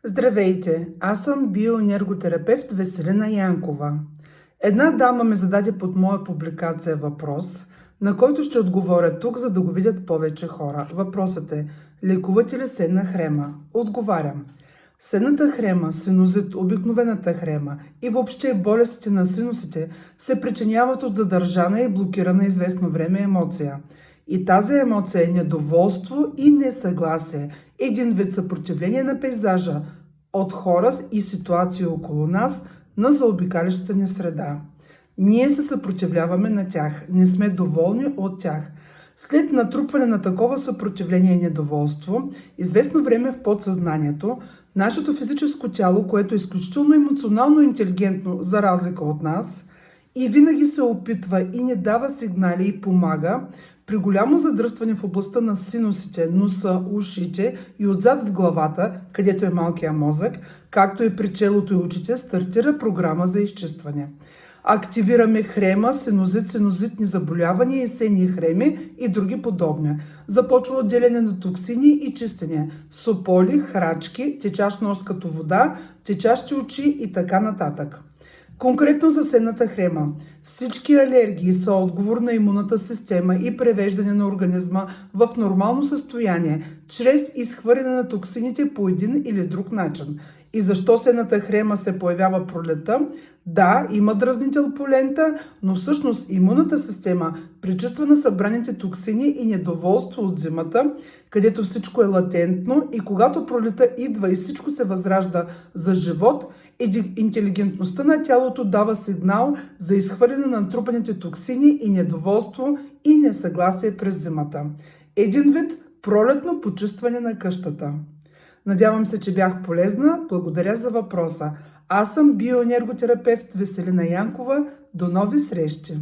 Здравейте, аз съм биоенерготерапевт Веселина Янкова. Една дама ми зададе под моя публикация въпрос, на който ще отговоря тук, за да го видят повече хора. Въпросът е: лекувате ли сенна хрема? Отговарям. Сенната хрема, синузит, обикновената хрема и въобще болестите на синусите се причиняват от задържана и блокирана известно време емоция. И тази емоция е недоволство и несъгласие, един вид съпротивление на пейзажа от хора и ситуации около нас на заобикалящата ни среда. Ние се съпротивляваме на тях, не сме доволни от тях. След натрупване на такова съпротивление и недоволство, известно време в подсъзнанието, нашето физическо тяло, което е изключително емоционално интелигентно за разлика от нас, и винаги се опитва и ни дава сигнали и помага, при голямо задръстване в областта на синусите, носа, ушите и отзад в главата, където е малкия мозък, както и при челото и очите, стартира програма за изчистване. Активираме хрема, синузит, синузитни заболявания, есенни хреми и други подобни. Започва отделяне на токсини и чистене, сополи, храчки, течащ нос като вода, течащи очи и така нататък. Конкретно за сенната хрема. Всички алергии са отговор на имунната система и превеждане на организма в нормално състояние, чрез изхвърляне на токсините по един или друг начин. И защо сенната хрема се появява пролета? Да, има дразнител по лента, но всъщност имунната система пречиства на събраните токсини и недоволство от зимата, където всичко е латентно, и когато пролета идва и всичко се възражда за живот, интелигентността на тялото дава сигнал за изхвърляне на натрупаните токсини и недоволство и несъгласие през зимата. Един вид пролетно почистване на къщата. Надявам се, че бях полезна. Благодаря за въпроса. Аз съм биоенерготерапевт Веселина Янкова. До нови срещи!